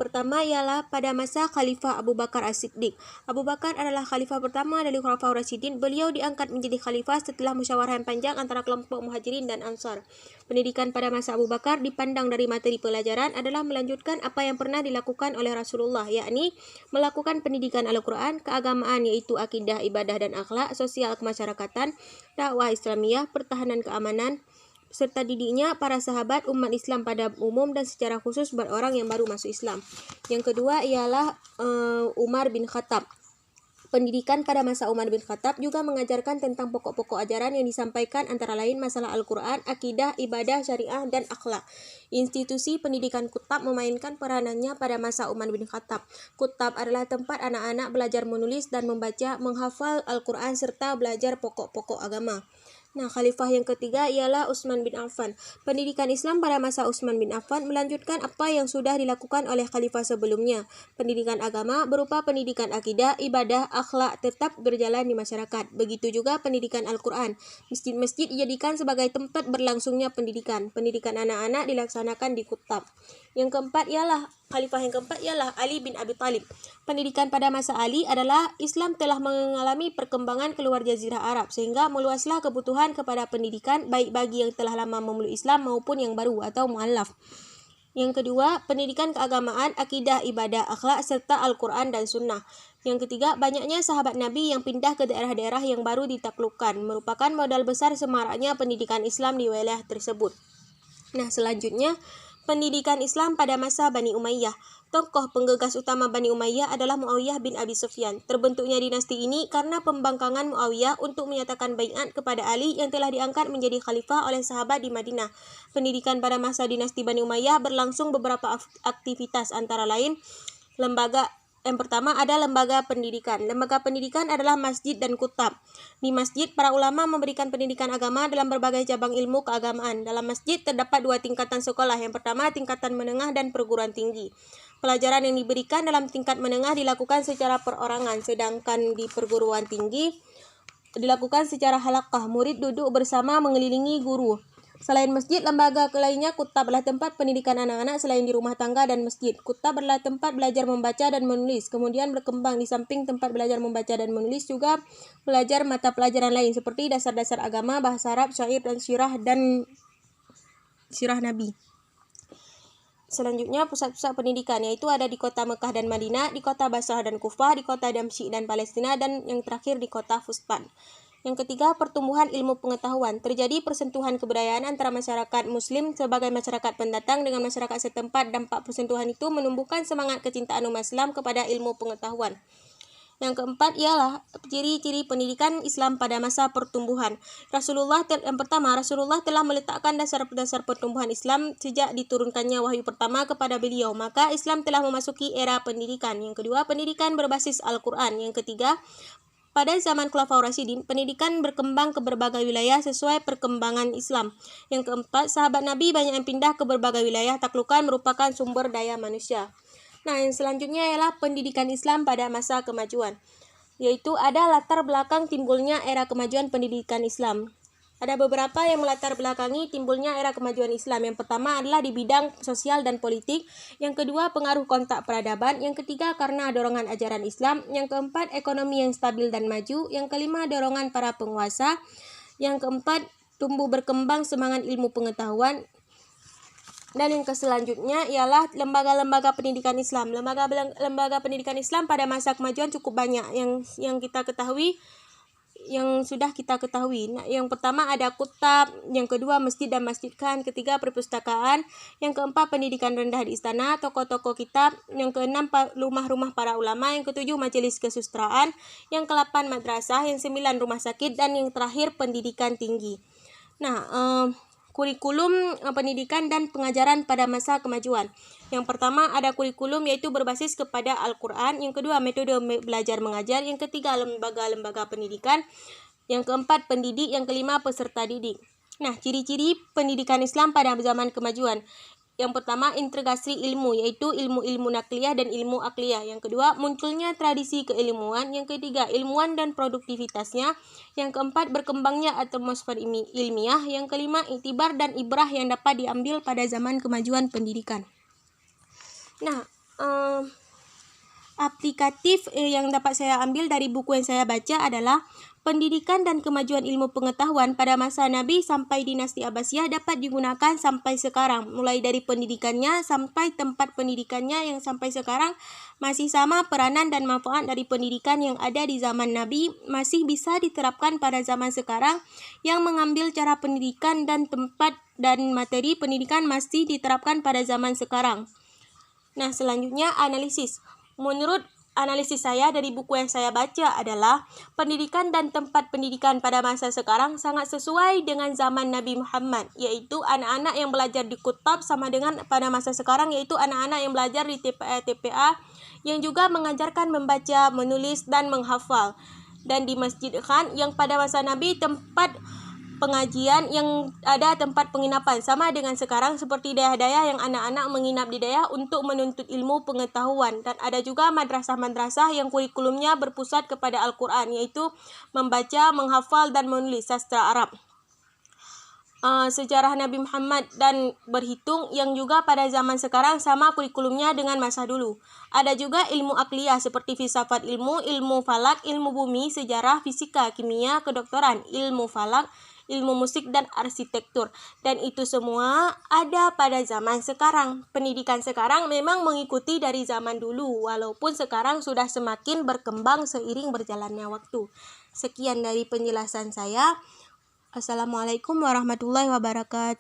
pertama ialah pada masa Khalifah Abu Bakar As-Siddiq. Abu Bakar adalah khalifah pertama dari Khulafaur Rasyidin. Beliau diangkat menjadi khalifah setelah musyawarah yang panjang antara kelompok Muhajirin dan Ansar. Pendidikan pada masa Abu Bakar dipandang dari materi pelajaran adalah melanjutkan apa yang pernah dilakukan oleh Rasulullah, yakni melakukan pendidikan Al-Quran, keagamaan yaitu akidah, ibadah dan akhlak, sosial kemasyarakatan, dakwah Islamiyah, pertahanan keamanan, serta didiknya para sahabat umat Islam pada umum dan secara khusus buat orang yang baru masuk Islam. Yang kedua ialah Umar bin Khattab. Pendidikan pada masa Umar bin Khattab juga mengajarkan tentang pokok-pokok ajaran yang disampaikan antara lain masalah Al-Quran, akidah, ibadah, syariah, dan akhlak. Institusi pendidikan Kutab memainkan peranannya pada masa Umar bin Khattab. Kutab adalah tempat anak-anak belajar menulis dan membaca, menghafal Al-Quran, serta belajar pokok-pokok agama. Nah, khalifah yang ketiga ialah Utsman bin Affan. Pendidikan Islam pada masa Utsman bin Affan melanjutkan apa yang sudah dilakukan oleh khalifah sebelumnya. Pendidikan agama berupa pendidikan akidah, ibadah, akhlak tetap berjalan di masyarakat. Begitu juga pendidikan Al-Quran. Masjid-masjid dijadikan sebagai tempat berlangsungnya pendidikan. Pendidikan anak-anak dilaksanakan di Kutab. Khalifah yang keempat ialah Ali bin Abi Thalib. Pendidikan pada masa Ali adalah Islam telah mengalami perkembangan keluar Jazirah Arab sehingga meluaslah kebutuhan kepada pendidikan baik bagi yang telah lama memeluk Islam maupun yang baru atau mu'allaf. Yang kedua, pendidikan keagamaan, akidah, ibadah, akhlak serta Al-Quran dan Sunnah. Yang ketiga, banyaknya sahabat Nabi yang pindah ke daerah-daerah yang baru ditaklukkan merupakan modal besar semaraknya pendidikan Islam di wilayah tersebut. Nah, selanjutnya pendidikan Islam pada masa Bani Umayyah. Tokoh penggegas utama Bani Umayyah adalah Muawiyah bin Abi Sufyan. Terbentuknya dinasti ini karena pembangkangan Muawiyah untuk menyatakan baiat kepada Ali yang telah diangkat menjadi khalifah oleh sahabat di Madinah. Pendidikan pada masa dinasti Bani Umayyah berlangsung beberapa aktivitas antara lain yang pertama ada lembaga pendidikan. Lembaga pendidikan adalah masjid dan kutab. Di masjid, para ulama memberikan pendidikan agama dalam berbagai cabang ilmu keagamaan. Dalam masjid terdapat dua tingkatan sekolah. Yang pertama, tingkatan menengah dan perguruan tinggi. Pelajaran yang diberikan dalam tingkat menengah dilakukan secara perorangan, sedangkan di perguruan tinggi dilakukan secara halaqah. Murid duduk bersama mengelilingi guru. Selain masjid, lembaga lainnya kutab adalah tempat pendidikan anak-anak selain di rumah tangga dan masjid. Kutab adalah tempat belajar membaca dan menulis. Kemudian berkembang di samping tempat belajar membaca dan menulis juga belajar mata pelajaran lain seperti dasar-dasar agama, bahasa Arab, syair dan sirah Nabi. Selanjutnya pusat-pusat pendidikan yaitu ada di kota Mekah dan Madinah, di kota Basrah dan Kufah, di kota Damsyik dan Palestina, dan yang terakhir di kota Fustan. Yang ketiga, pertumbuhan ilmu pengetahuan. Terjadi persentuhan kebudayaan antara masyarakat Muslim sebagai masyarakat pendatang dengan masyarakat setempat. Dampak persentuhan itu menumbuhkan semangat kecintaan umat Islam kepada ilmu pengetahuan. Yang keempat ialah ciri-ciri pendidikan Islam pada masa pertumbuhan. Rasulullah telah meletakkan dasar-dasar pertumbuhan Islam sejak diturunkannya wahyu pertama kepada beliau. Maka Islam telah memasuki era pendidikan. Yang kedua, pendidikan berbasis Al-Quran. Yang ketiga, pada zaman Khulafaur Rasyidin, pendidikan berkembang ke berbagai wilayah sesuai perkembangan Islam. Yang keempat, sahabat Nabi banyak yang pindah ke berbagai wilayah taklukan merupakan sumber daya manusia. Nah, yang selanjutnya ialah pendidikan Islam pada masa kemajuan, yaitu ada latar belakang timbulnya era kemajuan pendidikan Islam. Ada beberapa yang melatar belakangi timbulnya era kemajuan Islam. Yang pertama adalah di bidang sosial dan politik. Yang kedua, pengaruh kontak peradaban. Yang ketiga, karena dorongan ajaran Islam. Yang keempat, ekonomi yang stabil dan maju. Yang kelima, dorongan para penguasa. Yang keempat, tumbuh berkembang semangat ilmu pengetahuan. Dan yang selanjutnya ialah lembaga-lembaga pendidikan Islam. Lembaga pendidikan Islam pada masa kemajuan cukup banyak yang sudah kita ketahui. Nah, yang pertama ada kutab, yang kedua masjid dan masjidkan, ketiga perpustakaan, yang keempat pendidikan rendah di istana, toko-toko kitab, yang keenam rumah-rumah para ulama, yang ketujuh majelis kesusastraan, yang ke-8 madrasah, yang 9 rumah sakit, dan yang terakhir pendidikan tinggi. Nah, kurikulum pendidikan dan pengajaran pada masa kemajuan. Yang pertama ada kurikulum yaitu berbasis kepada Al-Quran. Yang kedua metode belajar mengajar. Yang ketiga lembaga-lembaga pendidikan. Yang keempat pendidik. Yang kelima peserta didik. Nah, ciri-ciri pendidikan Islam pada zaman kemajuan. Yang pertama, integrasi ilmu, yaitu ilmu-ilmu nakliyah dan ilmu akliyah. Yang kedua, munculnya tradisi keilmuan. Yang ketiga, ilmuwan dan produktivitasnya. Yang keempat, berkembangnya atmosfer ilmiah. Yang kelima, iktibar dan ibrah yang dapat diambil pada zaman kemajuan pendidikan. Nah, aplikatif yang dapat saya ambil dari buku yang saya baca adalah pendidikan dan kemajuan ilmu pengetahuan pada masa Nabi sampai dinasti Abbasiyah dapat digunakan sampai sekarang. Mulai dari pendidikannya sampai tempat pendidikannya yang sampai sekarang masih sama peranan dan manfaat dari pendidikan yang ada di zaman Nabi masih bisa diterapkan pada zaman sekarang yang mengambil cara pendidikan dan tempat dan materi pendidikan masih diterapkan pada zaman sekarang. Nah, selanjutnya analisis. Menurut analisis saya dari buku yang saya baca adalah pendidikan dan tempat pendidikan pada masa sekarang sangat sesuai dengan zaman Nabi Muhammad, yaitu anak-anak yang belajar di kutab sama dengan pada masa sekarang, yaitu anak-anak yang belajar di TPA yang juga mengajarkan membaca, menulis, dan menghafal. Dan di Masjid Khan yang pada masa Nabi tempat pengajian yang ada tempat penginapan sama dengan sekarang seperti dayah-dayah yang anak-anak menginap di dayah untuk menuntut ilmu pengetahuan, dan ada juga madrasah-madrasah yang kurikulumnya berpusat kepada Al-Quran, yaitu membaca, menghafal, dan menulis sastra Arab. Sejarah Nabi Muhammad dan berhitung yang juga pada zaman sekarang sama kurikulumnya dengan masa dulu. Ada juga ilmu akliyah seperti filsafat ilmu falak, ilmu bumi, sejarah, fisika, kimia, kedokteran, ilmu falak, ilmu musik, dan arsitektur. Dan itu semua ada pada zaman sekarang. Pendidikan sekarang memang mengikuti dari zaman dulu, walaupun sekarang sudah semakin berkembang seiring berjalannya waktu. Sekian dari penjelasan saya. Assalamualaikum warahmatullahi wabarakatuh.